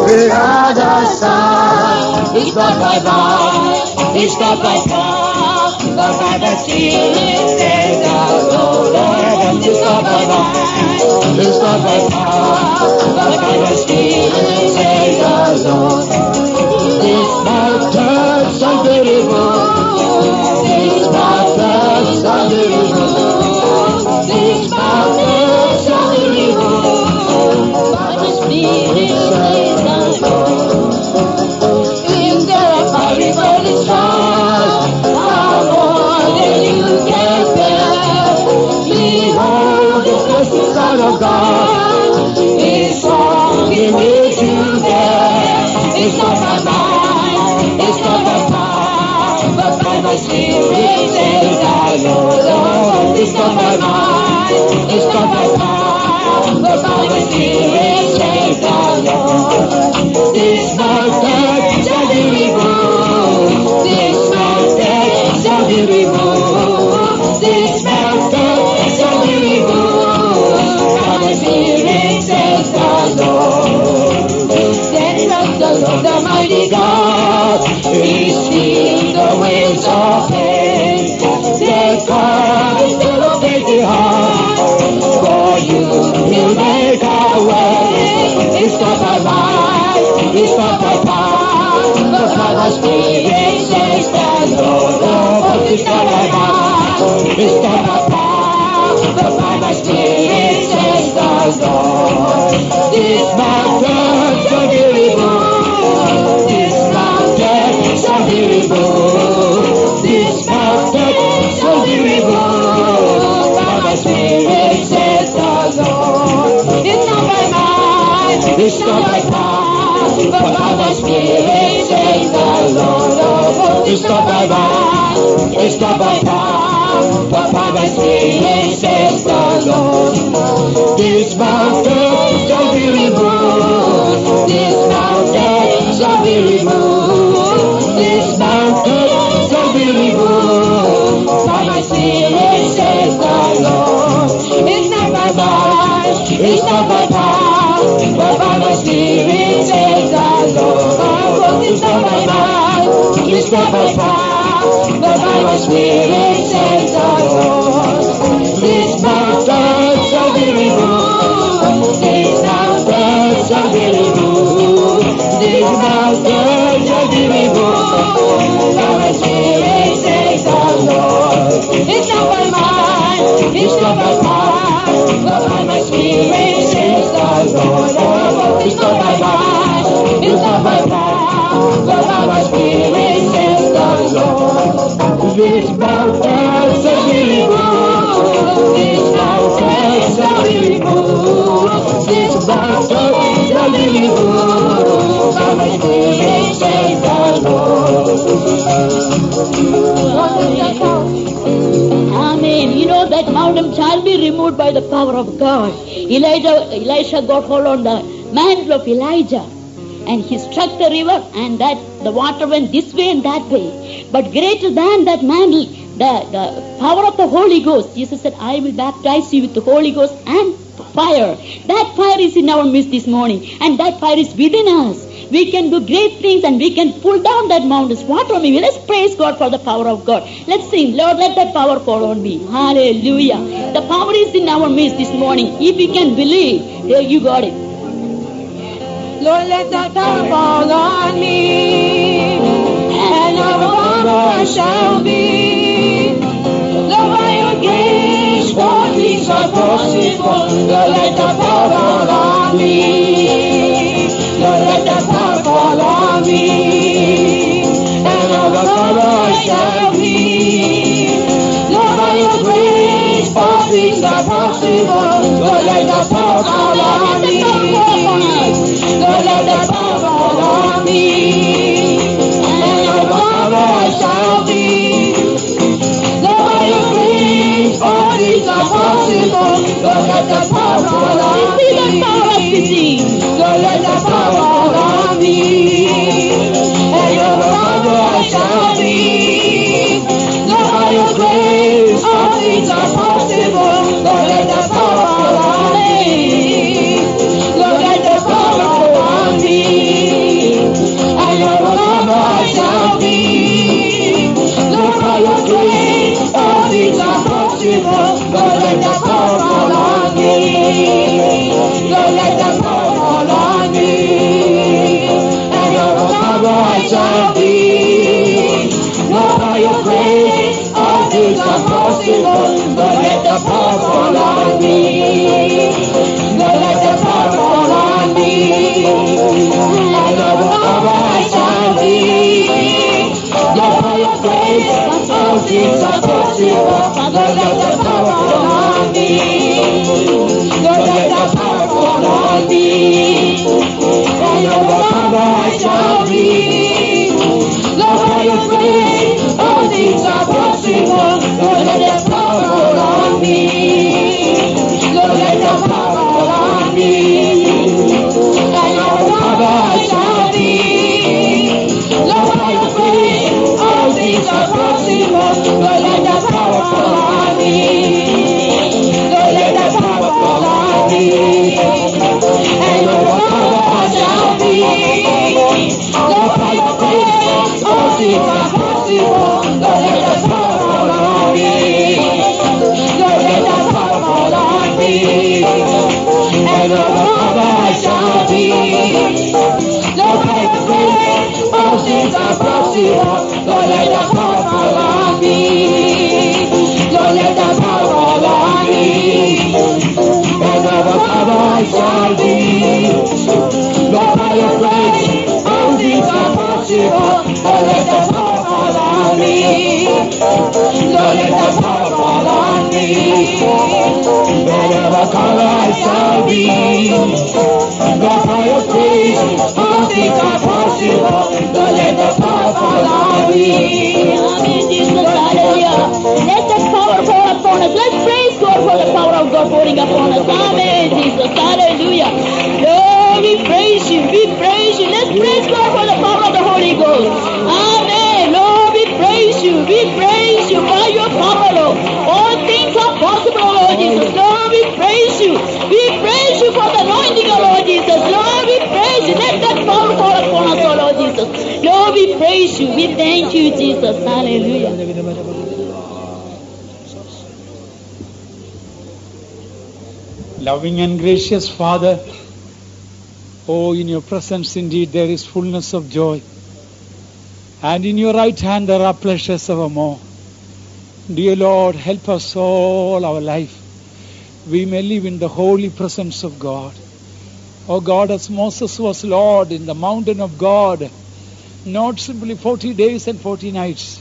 The other side. It's not by might, it's not by power, but by the Spirit, says the Lord. It's not by might, it's not by power, but by the Spirit, says the Lord. This mountain shall be removed. This mountain shall be removed. This mountain shall be removed. By the Spirit, says the Lord. In the fiery furnace trial, how more than you can bear. Behold, the blessed Son of God is strong in me to bear. It's not by might, it's not by power, but by my Spirit, says the Lord. It's not by might, it's not by power, but by my Spirit, says the Lord. This mountain shall be removed. This mountain shall be removed. This mountain shall be removed. By my Spirit, says the Lord. The Lord, the mighty God, He speaks the winds of pain. The God is full of empty heart. For you, He'll make a way. It's not by might, it's not by power, but by the Spirit, says the Lord. Oh, it's not by might, it's not by power, but by the Spirit, says the Lord. This mountain shall be removed. This mountain shall be removed. This mountain shall be removed. By my Spirit, says the Lord. It's not by might, it's not by power, but by my Spirit, says the Lord. Oh, it's not by might, it's not by power, but by my Spirit, says the Lord. This mountain shall be removed. This mountain shall be removed. This mountain shall be removed. By my Spirit, says the Lord. It's not by might, it's not by power, but by my Spirit, says the Lord. Oh, it's not by might, it's not by power, but by my Spirit, says the Lord. This mountain shall be removed. This mountain shall be removed. This mountain shall be removed. By my Spirit, says the Lord. It's not by might, it's not by power, but by my Spirit, says the Lord. Oh, it's not by might, it's not by power, but by my Spirit, says the Lord. This mountain shall be removed. This mountain shall be removed. This mountain shall be removed. By my Spirit, says the Lord. Amen. You know that mountain shall be removed by the power of God. Elisha got hold on the mantle of Elijah, and he struck the river, and that the water went this way and that way. But greater than that mantle, the power of the Holy Ghost, Jesus said, I will baptize you with the Holy Ghost and fire. That fire is in our midst this morning, and that fire is within us. We can do great things, and we can pull down that mountains. What on me? Let's praise God for the power of God. Let's sing, Lord, let that power fall on me. Hallelujah. The power is in our midst this morning. If we can believe, there you got it. Lord, let that power fall on me, and our power shall be. Lord, by your grace, all things are possible. Lord, let that power fall on me. Lord, let that power fall on me, and our power shall be. Lord, by your grace, all things are possible. Lord, let that power fall on me. Lord, let that power fall on me, and our power shall be. Lord, by your grace, all things are possible. Lord, let that power fall on me. Lord, and overcomer I shall be. Just by your grace, all things are possible. Lord, let the power fall on me. Lord, let the power fall on me. And overcomer I shall be. Lord, by your grace, all things are possible. Lord, let the power fall on me. Lord, let the power fall on me. And overcomer I shall be. Lord, by your grace, all things are possible. Lord, let the power fall on me. Lord, let the power fall on me. And overcomer I shall be. Lord, by your grace, all things are possible. Lord, let the power fall on me. Lord, let the power fall on me. And overcomer I shall be. Lord, by your grace, all things are possible. Lord, let the power fall on me. Lord, let the power fall on me. And overcomer I shall be. Lord, by your grace, all things are possible. Lord, let the power fall on me. Lord, let the power fall on me. And overcomer I shall be. Lord, by your grace, all things are possible. Lord, let the power fall on me. Amen, Jesus, hallelujah. Let the power fall upon us. Let's praise God for the power of God falling upon us. Amen, Jesus, hallelujah. Lord, we praise you, we praise you. Let's praise God for the power of the Holy Ghost. Amen. Lord, we praise you by your power, Lord. All things are possible, Lord Jesus. Lord, we praise you. We praise you for the anointing, of Lord Jesus. Lord, we praise you. Let that power fall upon us, Lord Jesus. Lord, we praise you. We thank you, Jesus. Hallelujah. Loving and gracious Father, oh, in your presence indeed there is fullness of joy, and in your right hand there are pleasures evermore. Dear Lord, help us all our life. We may live in the holy presence of God. Oh God, as Moses was Lord in the mountain of God, not simply 40 days and 40 nights,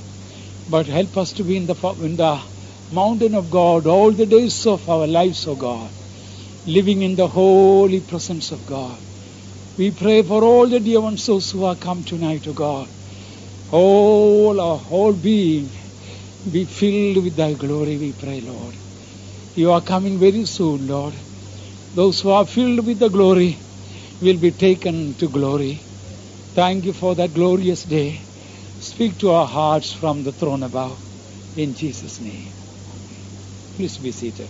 but help us to be in the mountain of God all the days of our lives, oh God, living in the holy presence of God. We pray for all the dear ones, those who have come tonight, oh God. All our whole being be filled with thy glory, we pray, Lord. You are coming very soon, Lord. Those who are filled with the glory will be taken to glory. Thank you for that glorious day. Speak to our hearts from the throne above. In Jesus' name. Please be seated.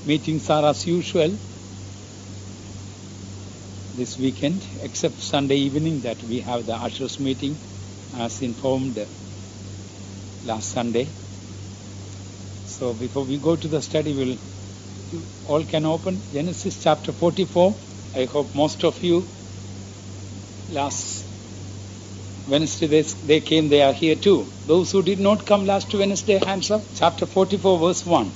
Meetings are as usual this weekend, except Sunday evening that we have the ushers meeting as informed last Sunday. So before we go to the study, you all can open Genesis chapter 44. I hope most of you last Wednesday they came, they are here too. Those who did not come last Wednesday, hands up. Chapter 44 verse 1.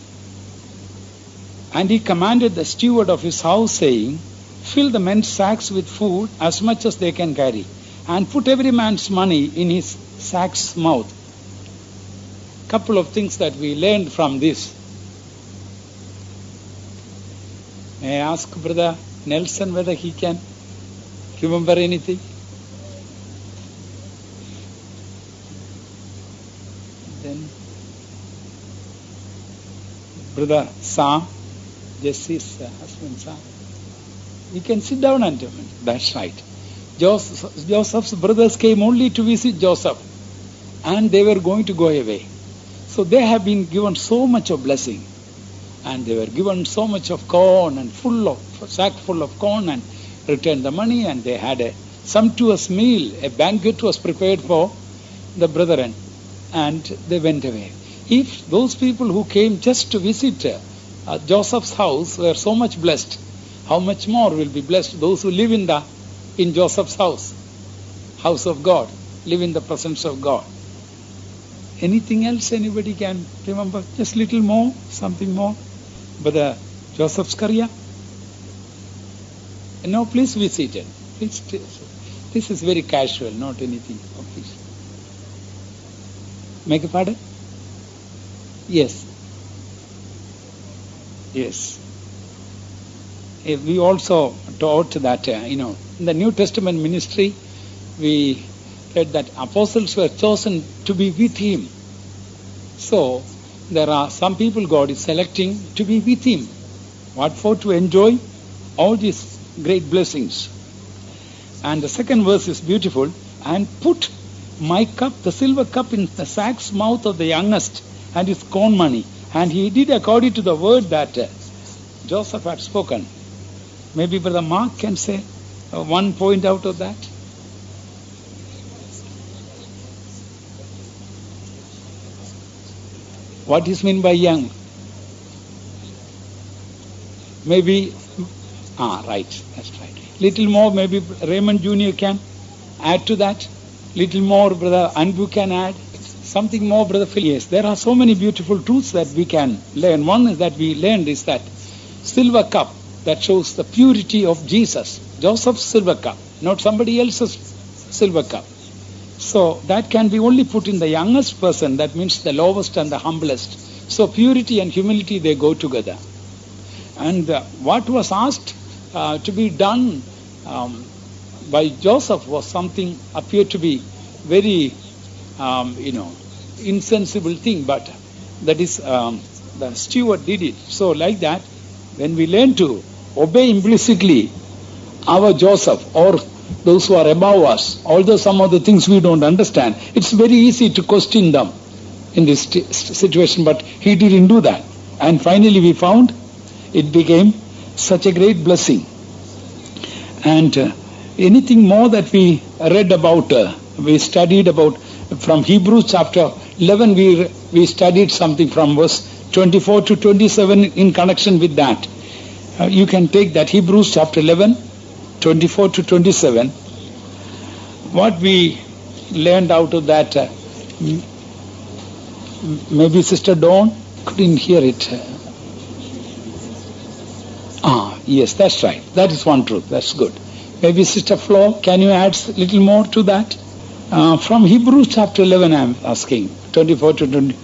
And he commanded the steward of his house, saying, fill the men's sacks with food as much as they can carry, and put every man's money in his sack's mouth. Couple of things that we learned from this. May I ask Brother Nelson whether he can remember anything? Then Brother Sam, Jesse's husband Sam. You can sit down and tell me. That's right. Joseph's brothers came only to visit Joseph, and they were going to go away. So they have been given so much of blessing, and they were given so much of corn and sack full of corn, and returned the money, and they had a sumptuous meal. A banquet was prepared for the brethren, and they went away. If those people who came just to visit Joseph's house were so much blessed, how much more will be blessed those who live in Joseph's house of God, live in the presence of God. Anything else anybody can remember? Just little more, something more. Brother Joseph Scaria? No, please be seated. Please, this is very casual, not anything. Oh, please. Make a pardon? Yes. Yes. We also taught that, in the New Testament ministry, we read that apostles were chosen to be with him. So, there are some people God is selecting to be with him. What for? To enjoy all these great blessings. And the second verse is beautiful. And put my cup, the silver cup, in the sack's mouth of the youngest and his corn money. And he did according to the word that Joseph had spoken. Maybe Brother Mark can say one point out of that. What is meant by young? Maybe, right, that's right. Little more, maybe Raymond Jr. can add to that. Little more, Brother Anbu can add. Something more, Brother Phil. Yes, there are so many beautiful truths that we can learn. One is that we learned is that silver cup that shows the purity of Jesus. Joseph's silver cup, not somebody else's silver cup. So that can be only put in the youngest person, that means the lowest and the humblest. So purity and humility, they go together. And what was asked to be done by Joseph was something appeared to be very, insensible thing, but that is, the steward did it. So like that, when we learn to obey implicitly our Joseph or those who are above us, although some of the things we don't understand, it's very easy to question them in this situation, but he didn't do that. And finally we found it became such a great blessing. And anything more that we read about, we studied about from Hebrews chapter 11, we studied something from verse 24 to 27 in connection with that. You can take that, Hebrews chapter 11, 24 to 27. What we learned out of that, maybe Sister Dawn couldn't hear it. Yes, that's right. That is one truth. That's good. Maybe Sister Flo, can you add a little more to that? From Hebrews chapter 11, I'm asking, 24 to 20.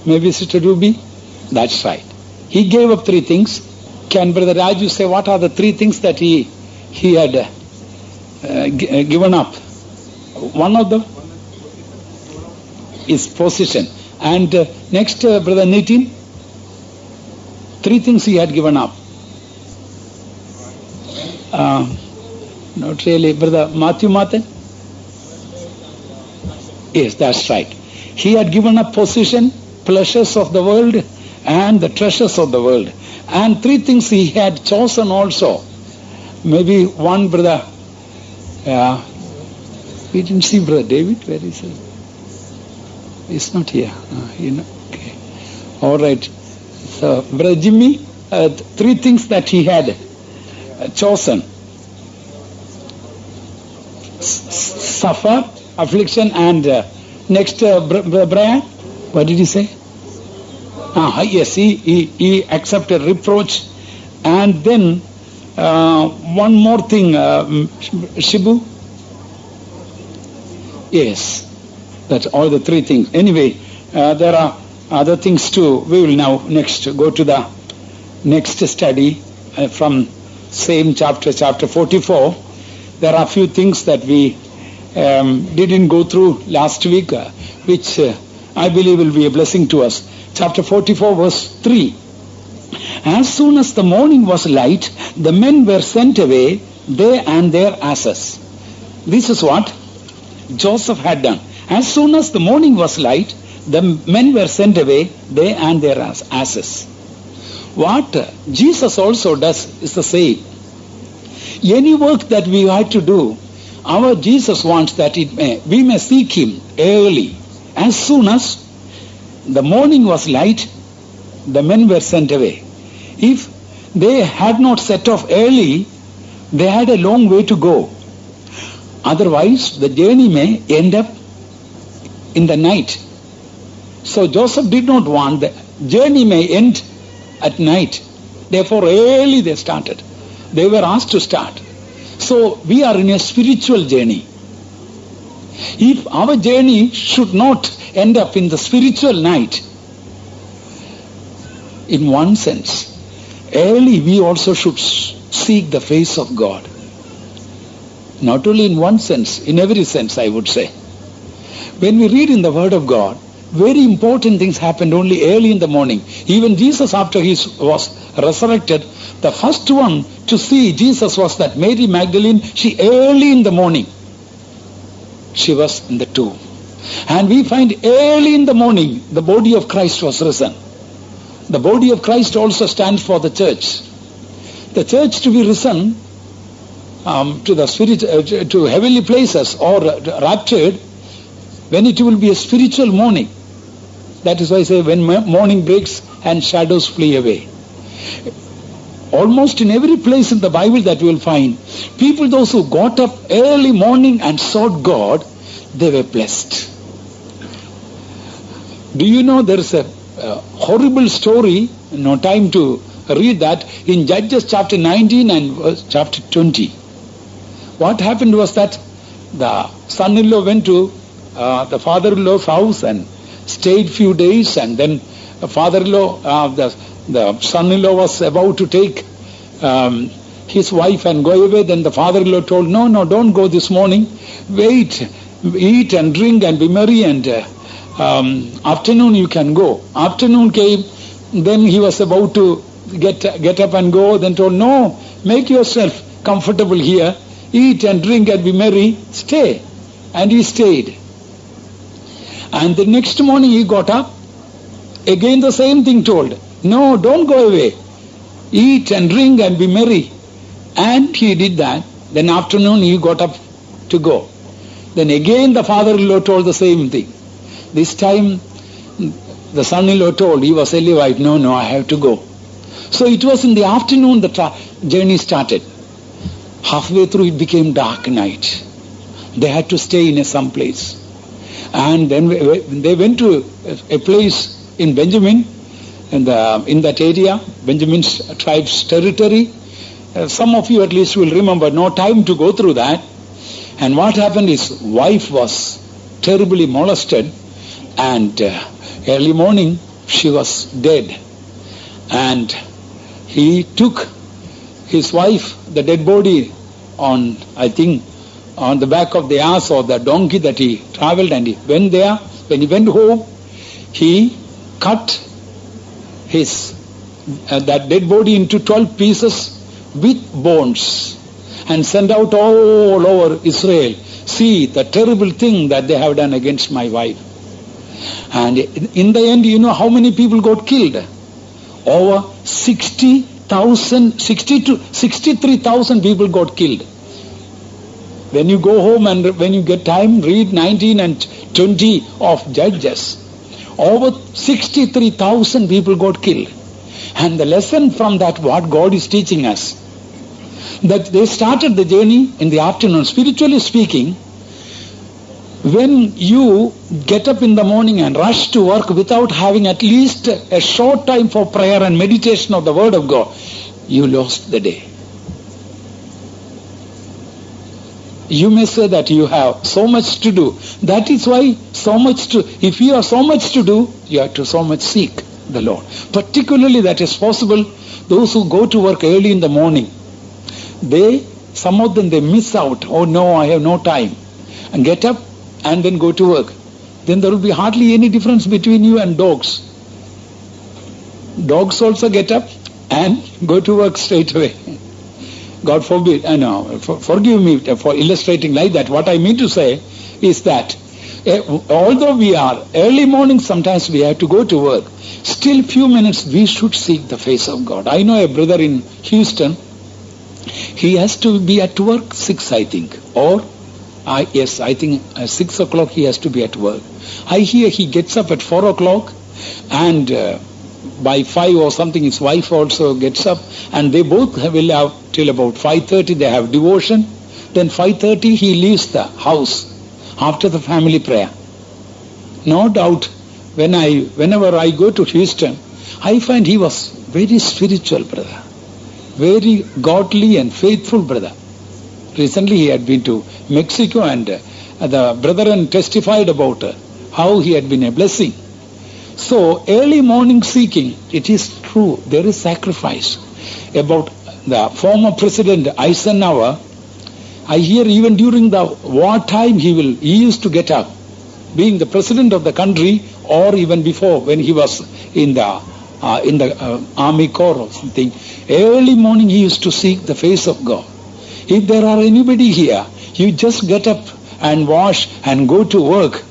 Maybe Sister Ruby? That's right. He gave up three things. Can Brother Raju say what are the three things that he had given up? One of them is position. And next, Brother Nitin, three things he had given up. Not really. Brother Matthew Martin? Yes, that's right. He had given up position, pleasures of the world, and the treasures of the world. And three things he had chosen also. Maybe one, Brother, we didn't see Brother David. Where is he? He's not here. Okay. All right. So, Brother Jimmy, three things that he had chosen. Suffer, affliction, and next, Brother Brian, what did he say? Yes, he accepted reproach. And then one more thing, Shibu. Yes, that's all the three things. Anyway, there are other things too. We will now next go to the next study from same chapter 44. There are a few things that we didn't go through last week, which I believe will be a blessing to us. Chapter 44, verse 3. As soon as the morning was light, the men were sent away, they and their asses. This is what Joseph had done. As soon as the morning was light, the men were sent away, they and their asses. What Jesus also does is the same. Any work that we have to do, our Jesus wants that we may seek him early. As soon as the morning was light, the men were sent away. If they had not set off early, they had a long way to go. Otherwise, the journey may end up in the night. So Joseph did not want the journey may end at night. Therefore early they started. They were asked to start. So we are in a spiritual journey. If our journey should not end up in the spiritual night, in one sense, early we also should seek the face of God. Not only in one sense, in every sense I would say. When we read in the Word of God, very important things happened only early in the morning. Even Jesus, after he was resurrected, the first one to see Jesus was that Mary Magdalene. She early in the morning, she was in the tomb. And we find early in the morning, the body of Christ was risen. The body of Christ also stands for the church. The church to be risen to the spirit, to heavenly places or raptured, when it will be a spiritual morning. That is why I say when morning breaks and shadows flee away. Almost in every place in the Bible that you will find, people, those who got up early morning and sought God, they were blessed. Do you know there is a horrible story, no time to read that, in Judges chapter 19 and chapter 20. What happened was that the son-in-law went to the father-in-law's house and stayed few days, and then the father-in-law, the son-in-law was about to take his wife and go away. Then the father-in-law told, no, don't go this morning. Wait, eat and drink and be merry, and afternoon you can go. Afternoon came, then he was about to get up and go, then told, no, make yourself comfortable here, eat and drink and be merry, stay. And he stayed. And the next morning he got up, again the same thing told, no, don't go away, eat and drink and be merry. And he did that. Then afternoon he got up to go. Then again the father-in-law told the same thing. This time the son-in-law told, he was a Levite, no, I have to go. So it was in the afternoon the journey started. Halfway through it became dark night. They had to stay in some place. And then they went to a place in Benjamin, in that area, Benjamin's tribe's territory. Some of you at least will remember, no time to go through that. And what happened is, wife was terribly molested, and early morning she was dead. And he took his wife, the dead body, on, I think, on the back of the ass or the donkey that he traveled, and he went there. When he went home, he cut his that dead body into 12 pieces with bones and sent out all over Israel, see the terrible thing that they have done against my wife. And in the end, you know how many people got killed? Over 63,000 people got killed. When you go home and when you get time, read 19 and 20 of Judges. Over 63,000 people got killed. And the lesson from that, what God is teaching us, that they started the journey in the afternoon. Spiritually speaking, when you get up in the morning and rush to work without having at least a short time for prayer and meditation of the Word of God, you lost the day. You may say that you have so much to do. That is why if you have so much to do, you have to so much seek the Lord. Particularly that is possible, those who go to work early in the morning, some of them, they miss out. Oh no, I have no time. And get up and then go to work. Then there will be hardly any difference between you and dogs. Dogs also get up and go to work straight away. God forbid, forgive me for illustrating like that. What I mean to say is that although we are early morning, sometimes we have to go to work. Still few minutes we should seek the face of God. I know a brother in Houston. He has to be at work 6, I think. I think 6 o'clock he has to be at work. I hear he gets up at 4 o'clock and by 5 or something his wife also gets up, and they both will have till about 5:30 they have devotion. Then 5:30 he leaves the house after the family prayer. No doubt whenever I go to Houston, I find he was very spiritual brother, very godly and faithful brother. Recently he had been to Mexico, and the brethren testified about how he had been a blessing. So early morning seeking, it is true, there is sacrifice. About the former President Eisenhower, I hear even during the wartime he used to get up, being the president of the country, or even before when he was in the Army Corps or something. Early morning he used to seek the face of God. If there are anybody here, you just get up and wash and go to work.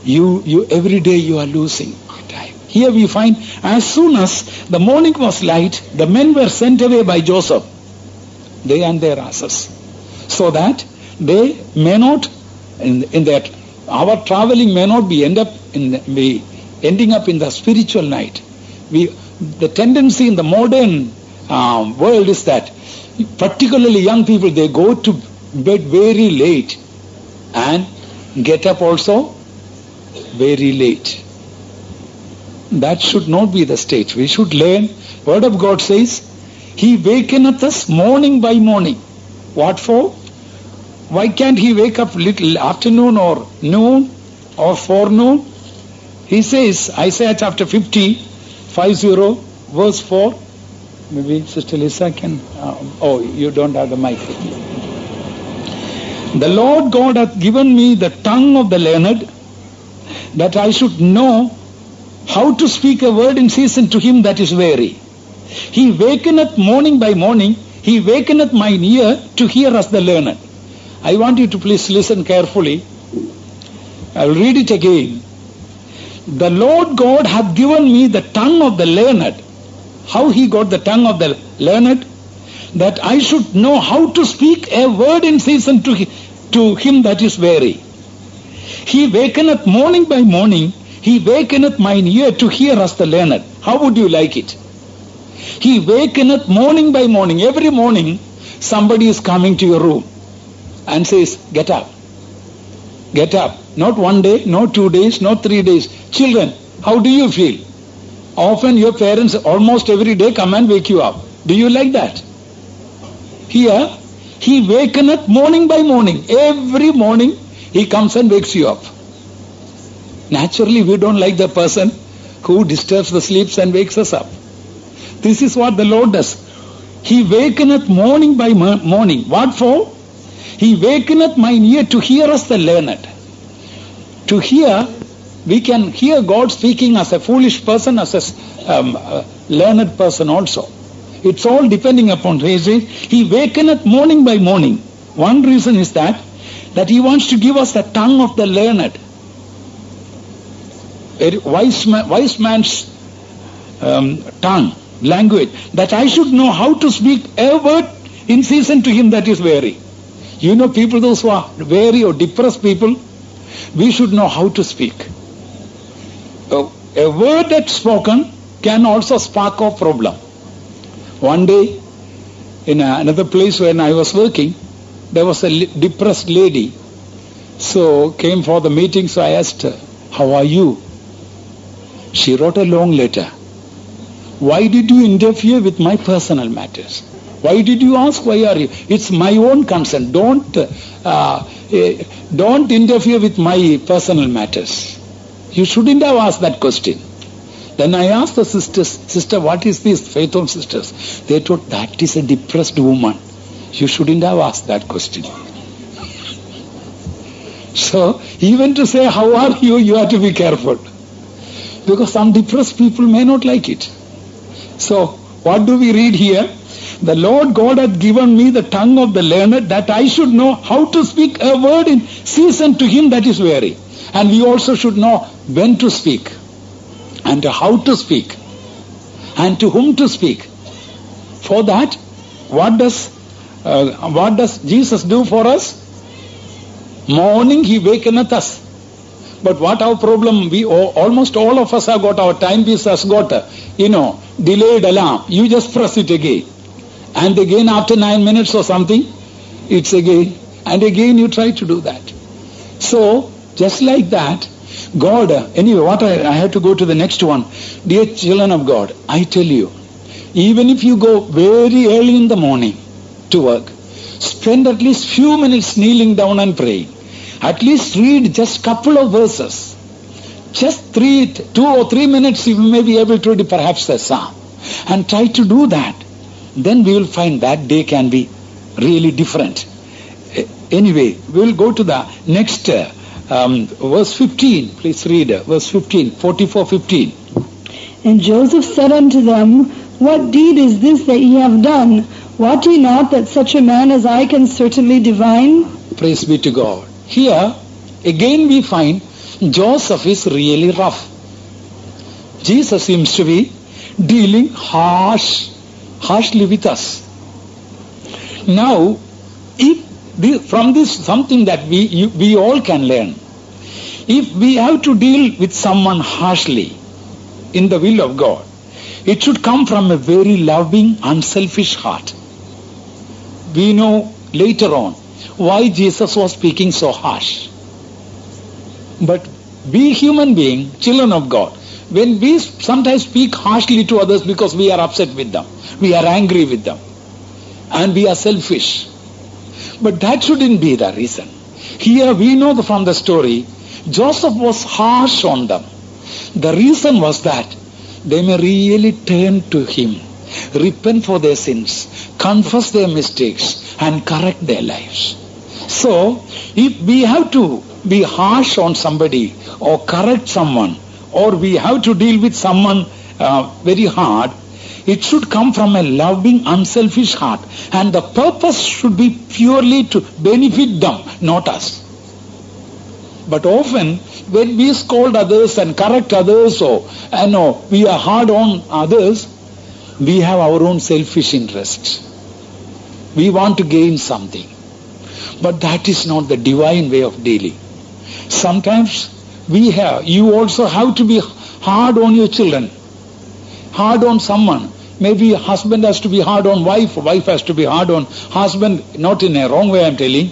You every day you are losing time. Here we find, as soon as the morning was light, the men were sent away by Joseph, they and their asses, so that they may not, in that our traveling may not be ending up in the spiritual night. The tendency in the modern world is that, particularly young people, they go to bed very late and get up also very late. That should not be the state. We should learn. Word of God says, He wakeneth us morning by morning. What for? Why can't He wake up little afternoon or noon or forenoon? He says, Isaiah chapter 50, verse 4. Maybe Sister Lisa can... you don't have the mic. The Lord God hath given me the tongue of the learned, that I should know how to speak a word in season to him that is weary. He wakeneth morning by morning, He wakeneth mine ear to hear as the learned. I want you to please listen carefully. I'll read it again. The Lord God hath given me the tongue of the learned. How He got the tongue of the learned? That I should know how to speak a word in season to him that is weary. He wakeneth morning by morning, He wakeneth mine ear to hear as the learned. How would you like it? He wakeneth morning by morning. Every morning somebody is coming to your room and says, get up. Get up. Not one day, not 2 days, not 3 days. Children, how do you feel? Often your parents almost every day come and wake you up. Do you like that? Here, He wakeneth morning by morning. Every morning He comes and wakes you up. Naturally, we don't like the person who disturbs the sleeps and wakes us up. This is what the Lord does. He wakeneth morning by morning. What for? He wakeneth mine ear to hear us the learned. To hear, we can hear God speaking as a foolish person, as a learned person also. It's all depending upon his. He wakeneth morning by morning. One reason is that He wants to give us the tongue of the learned. A wise man's tongue, language, that I should know how to speak a word in season to him that is weary. You know, people, those who are weary or depressed people, we should know how to speak. A word that's spoken can also spark a problem. One day, in another place when I was working, there was a depressed lady. So came for the meeting, so I asked her, how are you? She wrote a long letter. Why did you interfere with my personal matters? Why did you ask, why are you? It's my own concern. Don't interfere with my personal matters. You shouldn't have asked that question. Then I asked the sisters, sister, what is this? Faith Home sisters. They told, that is a depressed woman. You shouldn't have asked that question. So, even to say, how are you, you have to be careful. Because some depressed people may not like it. So, what do we read here? The Lord God hath given me the tongue of the learned, that I should know how to speak a word in season to him that is weary. And we also should know when to speak, and how to speak, and to whom to speak. For that, what does Jesus do for us? Morning He wakeneth us. But what our problem? Almost all of us have got, our timepiece has got delayed alarm. You just press it again. And again after 9 minutes or something, it's again. And again you try to do that. So, just like that, God, anyway, what I have to go to the next one. Dear children of God, I tell you, even if you go very early in the morning to work, spend at least few minutes kneeling down and praying. At least read just couple of verses. Just 2 or 3 minutes you may be able to read perhaps a psalm. And try to do that. Then we will find that day can be really different. Anyway, we will go to the next verse 15. Please read verse 15, 44:15. And Joseph said unto them, What deed is this that ye have done? Wot ye not that such a man as I can certainly divine? Praise be to God. Here, again we find Joseph is really rough. Jesus seems to be dealing harshly with us. Now, from this something that we all can learn. If we have to deal with someone harshly in the will of God, it should come from a very loving, unselfish heart. We know later on why Jesus was speaking so harsh. But we human beings, children of God, when we sometimes speak harshly to others because we are upset with them, we are angry with them, and we are selfish. But that shouldn't be the reason. Here we know from the story, Joseph was harsh on them. The reason was that they may really turn to him, repent for their sins, confess their mistakes, and correct their lives. So, if we have to be harsh on somebody or correct someone, or we have to deal with someone very hard, it should come from a loving, unselfish heart. And the purpose should be purely to benefit them, not us. But often, when we scold others and correct others, or we are hard on others, we have our own selfish interest. We want to gain something. But that is not the divine way of dealing. Sometimes you also have to be hard on your children, hard on someone. Maybe a husband has to be hard on wife has to be hard on husband, not in a wrong way I'm telling,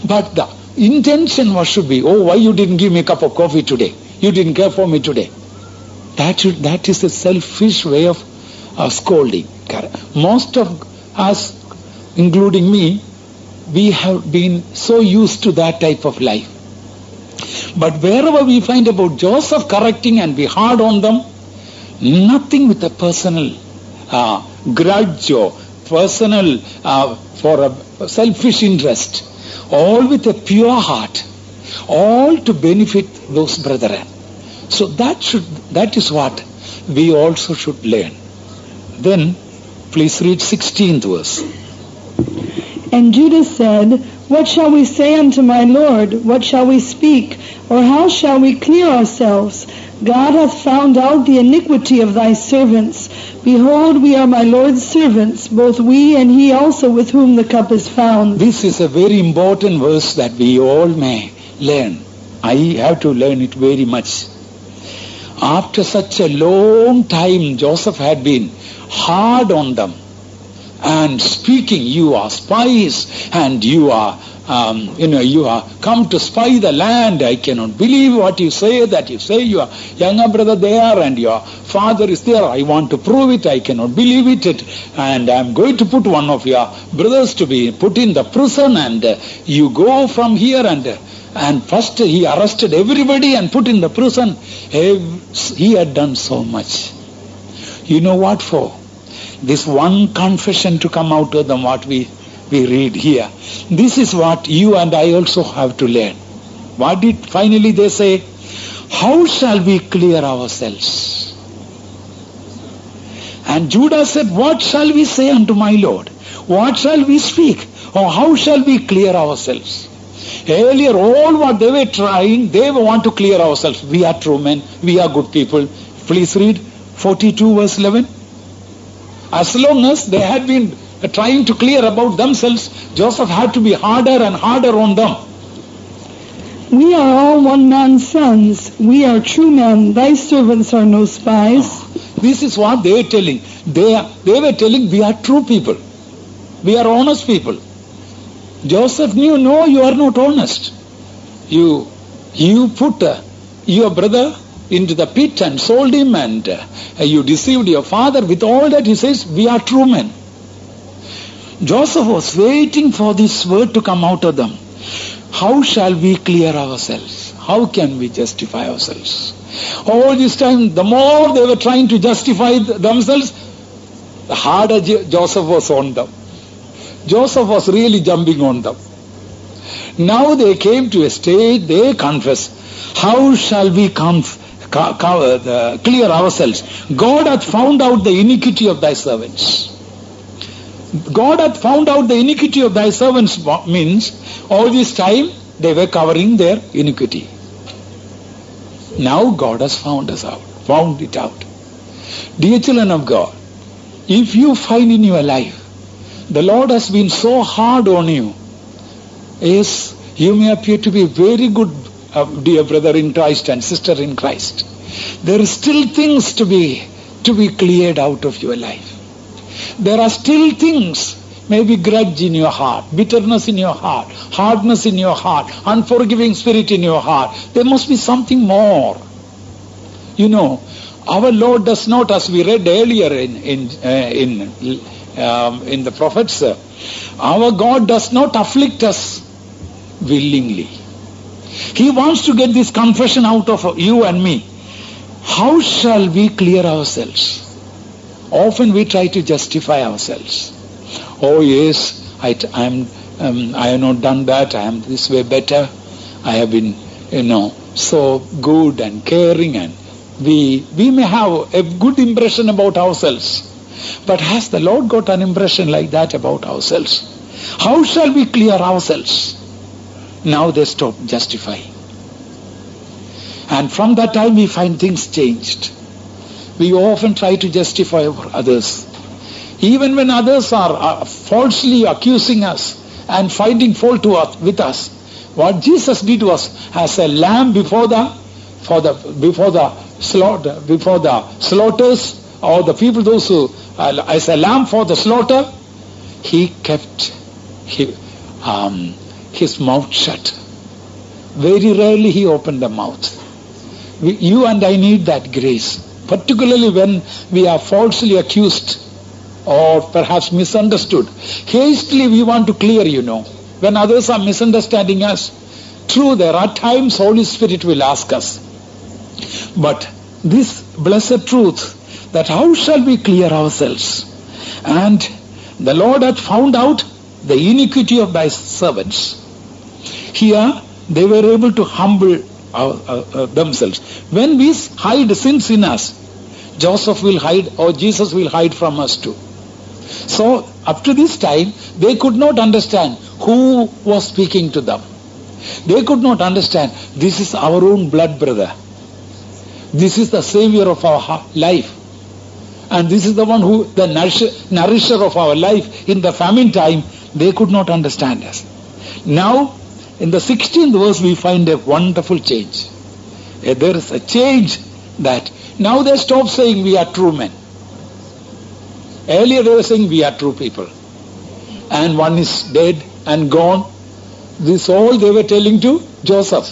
but the intention should be, why you didn't give me a cup of coffee today? You didn't care for me today. That is a selfish way of scolding. Most of us, including me, we have been so used to that type of life. But wherever we find about Joseph correcting and be hard on them, nothing with a personal grudge or personal for a selfish interest, all with a pure heart, all to benefit those brethren. So that is what we also should learn. Then please read 16th verse. And Judas said, What shall we say unto my Lord? What shall we speak? Or how shall we clear ourselves? God hath found out the iniquity of thy servants. Behold, we are my Lord's servants, both we and he also with whom the cup is found. This is a very important verse that we all may learn. I have to learn it very much. After such a long time, Joseph had been hard on them and speaking, you are spies and you are come to spy the land. I cannot believe what you say, that you say your younger brother there and your father is there. I want to prove it. I cannot believe it. And I'm going to put one of your brothers to be put in the prison, and you go from here and first he arrested everybody and put in the prison. He had done so much. You know what for? This one confession to come out of them, what we read here. This is what you and I also have to learn. What did finally they say? How shall we clear ourselves? And Judas said, What shall we say unto my Lord? What shall we speak? Or how shall we clear ourselves? Earlier, all what they were trying, they want to clear ourselves. We are true men. We are good people. Please read 42 verse 11. As long as they had been trying to clear about themselves, Joseph had to be harder and harder on them. We are all one man's sons. We are true men. Thy servants are no spies. This is what they were telling. They were telling, we are true people. We are honest people. Joseph knew, no, you are not honest. You put your brother into the pit and sold him, and you deceived your father. With all that, he says, we are true men. Joseph was waiting for this word to come out of them. How shall we clear ourselves? How can we justify ourselves? All this time, the more they were trying to justify themselves, the harder Joseph was on them. Joseph was really jumping on them. Now they came to a stage, they confess. How shall we clear ourselves? God hath found out the iniquity of thy servants. God hath found out the iniquity of thy servants means all this time they were covering their iniquity. Now God has found it out. Dear children of God, if you find in your life the Lord has been so hard on you, yes, you may appear to be very good, dear brother in Christ and sister in Christ. There are still things to be cleared out of your life. There are still things, maybe grudge in your heart, bitterness in your heart, hardness in your heart, unforgiving spirit in your heart. There must be something more. You know, our Lord does not, as we read earlier in the prophets, our God does not afflict us willingly. He wants to get this confession out of you and me. How shall we clear ourselves? Often we try to justify ourselves. Oh yes, I have not done that. I am this way better. I have been, so good and caring, and we may have a good impression about ourselves. But has the Lord got an impression like that about ourselves? How shall we clear ourselves? Now they stop justifying. And from that time we find things changed. We often try to justify others. Even when others are falsely accusing us and finding fault with us, what Jesus did was, as a lamb before the slaughters, or the people, those who, as a lamb for the slaughter, he kept his mouth shut. Very rarely he opened the mouth. You and I need that grace, particularly when we are falsely accused or perhaps misunderstood. Hastily we want to clear, when others are misunderstanding us. True, there are times Holy Spirit will ask us. But this blessed truth, that how shall we clear ourselves? And the Lord hath found out the iniquity of thy servants. Here they were able to humble themselves. When we hide sins in us, Joseph will hide, or Jesus will hide from us too. So up to this time, they could not understand who was speaking to them. They could not understand, this is our own blood brother. This is the savior of our life. And this is the one who, the nourisher of our life in the famine time. They could not understand us. Now, in the 16th verse, we find a wonderful change. There is a change that now they stop saying we are true men. Earlier they were saying we are true people. And one is dead and gone. This all they were telling to Joseph.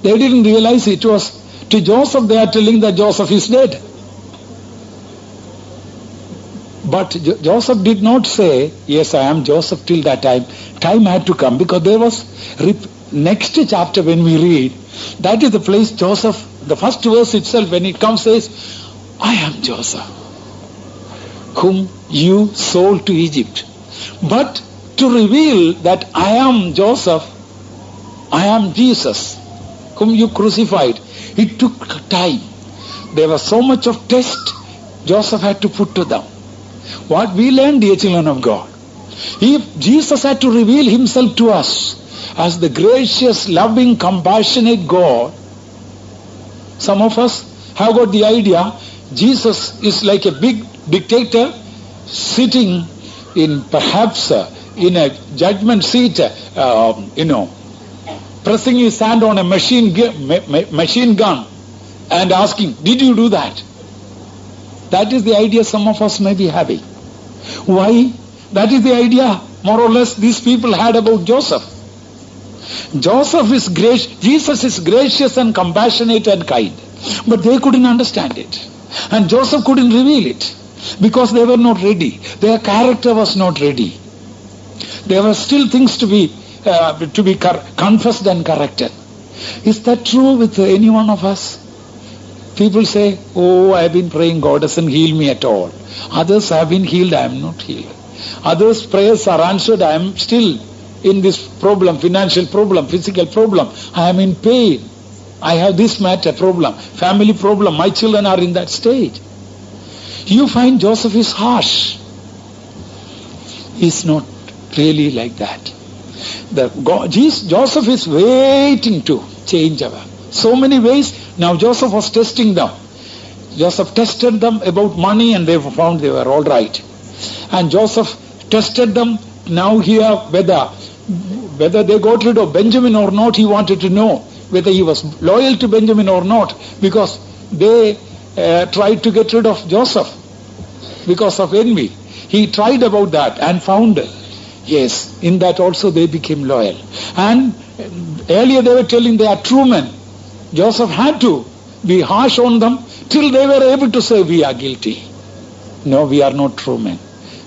They didn't realize it was to Joseph they are telling that Joseph is dead. But Joseph did not say, yes, I am Joseph till that time. Time had to come, because there was, next chapter when we read, that is the place Joseph, the first verse itself when it comes says, I am Joseph, whom you sold to Egypt. But to reveal that I am Joseph, I am Jesus, whom you crucified, it took time. There was so much of test Joseph had to put to them. What we learned, dear children of God, if Jesus had to reveal himself to us as the gracious, loving, compassionate God, some of us have got the idea Jesus is like a big dictator sitting in perhaps in a judgment seat, pressing his hand on a machine gun and asking, did you do that? That is the idea some of us may be having. Why? That is the idea more or less these people had about Joseph. Jesus is gracious and compassionate and kind. But they couldn't understand it. And Joseph couldn't reveal it because they were not ready. Their character was not ready. There were still things to be confessed and corrected. Is that true with any one of us? People say, oh, I have been praying, God doesn't heal me at all. Others have been healed, I am not healed. Others' prayers are answered, I am still in this problem, financial problem, physical problem. I am in pain. I have this matter problem, family problem. My children are in that stage. You find Joseph is harsh. He's not really like that. Joseph is waiting to change our. So many ways. Now Joseph was testing them. Joseph tested them about money and they found they were all right. And Joseph tested them now here whether they got rid of Benjamin or not. He wanted to know whether he was loyal to Benjamin or not, because they tried to get rid of Joseph because of envy. He tried about that and found, yes, in that also they became loyal. And earlier they were telling they are true men. Joseph had to be harsh on them till they were able to say we are guilty. No, we are not true men.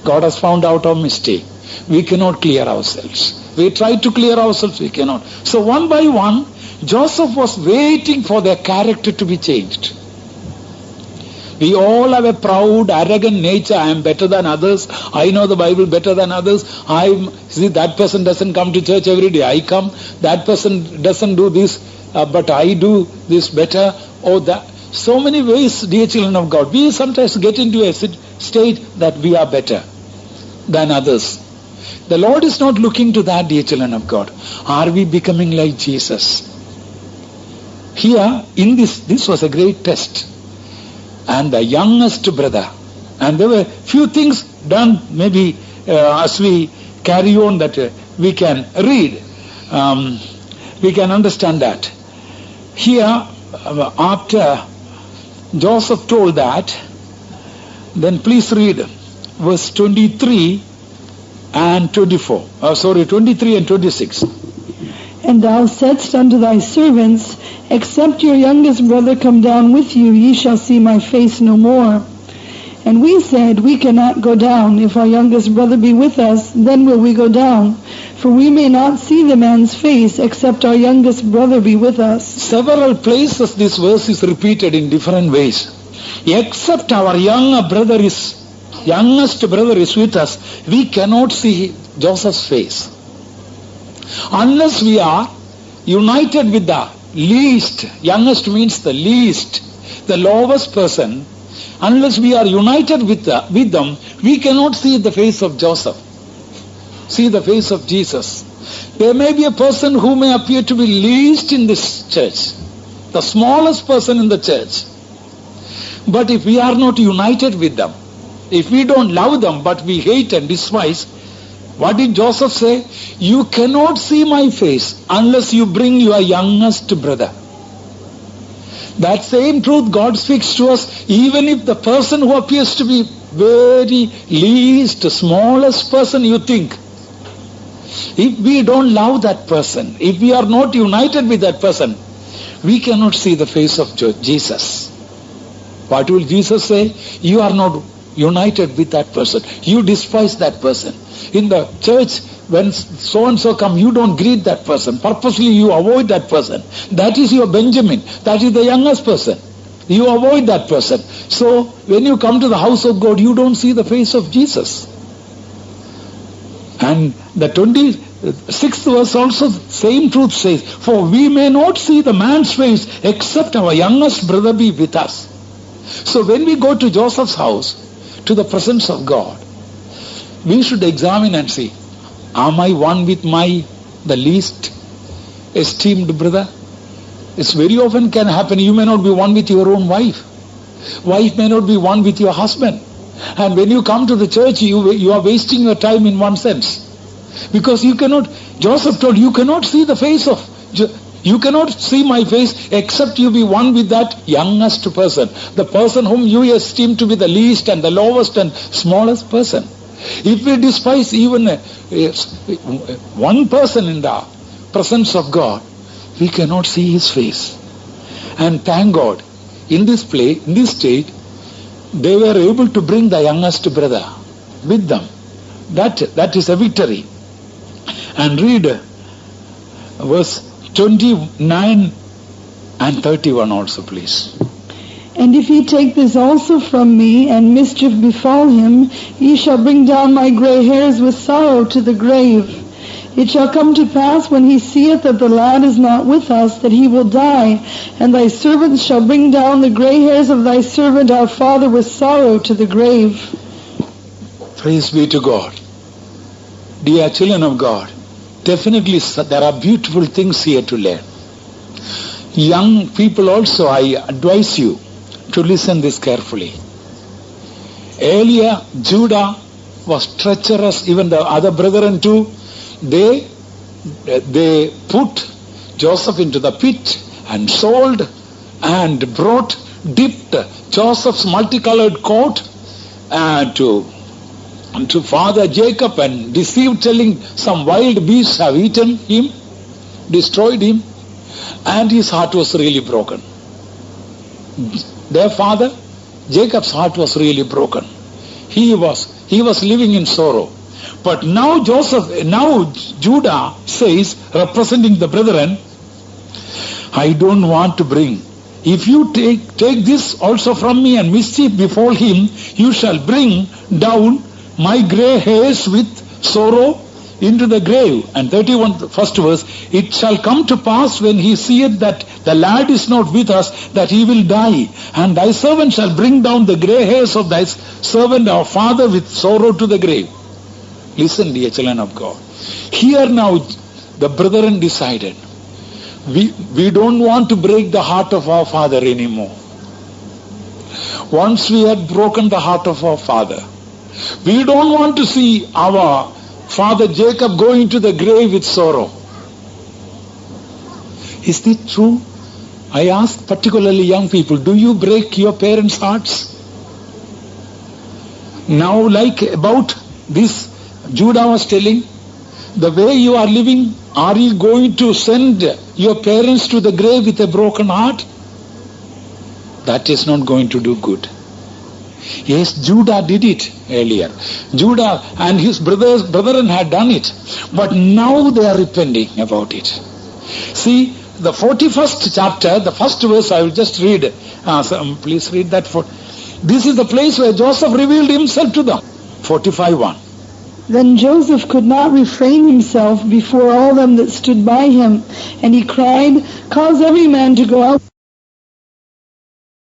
God has found out our mistake. We cannot clear ourselves. We tried to clear ourselves, we cannot. So one by one, Joseph was waiting for their character to be changed. We all have a proud, arrogant nature. I am better than others. I know the Bible better than others. See, that person doesn't come to church every day. I come. That person doesn't do this, but I do this better. Or that. So many ways, dear children of God. We sometimes get into a state that we are better than others. The Lord is not looking to that, dear children of God. Are we becoming like Jesus? Here, in this was a great test. And the youngest brother. And there were few things done, maybe as we carry on, that we can read. We can understand that. Here, after Joseph told that, then please read verse 23 and 24. 23 and 26. And thou saidst unto thy servants, except your youngest brother come down with you, ye shall see my face no more. And we said, we cannot go down. If our youngest brother be with us, then will we go down. For we may not see the man's face, except our youngest brother be with us. Several places this verse is repeated in different ways. Except our youngest brother is with us, we cannot see Joseph's face. Unless we are united with the least, youngest means the least, the lowest person, unless we are united with them, we cannot see the face of Joseph, see the face of Jesus. There may be a person who may appear to be least in this church, the smallest person in the church. But if we are not united with them, if we don't love them but we hate and despise, what did Joseph say? You cannot see my face unless you bring your youngest brother. That same truth God speaks to us, even if the person who appears to be very least, smallest person you think, if we don't love that person, if we are not united with that person, we cannot see the face of Jesus. What will Jesus say? You are not united with that person. You despise that person. In the church, when so-and-so come, you don't greet that person. Purposely you avoid that person. That is your Benjamin. That is the youngest person. You avoid that person. So, when you come to the house of God, you don't see the face of Jesus. And the 26th verse also, same truth says, for we may not see the man's face except our youngest brother be with us. So when we go to Joseph's house, to the presence of God, we should examine and see, am I one with the least esteemed brother? It's very often can happen. You may not be one with your own wife. Wife may not be one with your husband. And when you come to the church, you are wasting your time in one sense. Because you cannot, Joseph told, you cannot see the face of, you cannot see my face except you be one with that youngest person. The person whom you esteem to be the least and the lowest and smallest person. If we despise even one person in the presence of God, we cannot see his face. And thank God, in this state, they were able to bring the youngest brother with them. That is a victory. And read verse 29 and 31 also, please. And if ye take this also from me, and mischief befall him, ye shall bring down my gray hairs with sorrow to the grave. It shall come to pass, when he seeth that the lad is not with us, that he will die, and thy servants shall bring down the gray hairs of thy servant our father with sorrow to the grave. Praise be to God. Dear children of God, definitely there are beautiful things here to learn. Young people also, I advise you to listen this carefully. Earlier, Judah was treacherous, even the other brethren too. They put Joseph into the pit and sold and dipped Joseph's multicolored coat to father Jacob and deceived, telling some wild beasts have eaten him, destroyed him, and his heart was really broken. Their father, Jacob's heart was really broken. He was living in sorrow. But now Judah says, representing the brethren, I don't want to bring. If you take this also from me and mischief befall him, you shall bring down my gray hairs with sorrow into the grave. And 31, first verse, it shall come to pass when he seeth that the lad is not with us, that he will die. And thy servant shall bring down the gray hairs of thy servant our father with sorrow to the grave. Listen, dear children of God. Here now the brethren decided, we don't want to break the heart of our father anymore. Once we had broken the heart of our father, we don't want to see our father Jacob go into the grave with sorrow. Is it true? I ask particularly young people, do you break your parents' hearts? Now, like about this, Judah was telling, the way you are living, are you going to send your parents to the grave with a broken heart? That is not going to do good. Yes, Judah did it earlier. Judah and his brethren had done it. But now they are repenting about it. See, the 41st chapter, the first verse, I will just read. Please read that. This is the place where Joseph revealed himself to them. 45:1. Then Joseph could not refrain himself before all them that stood by him, and he cried, Cause every man to go out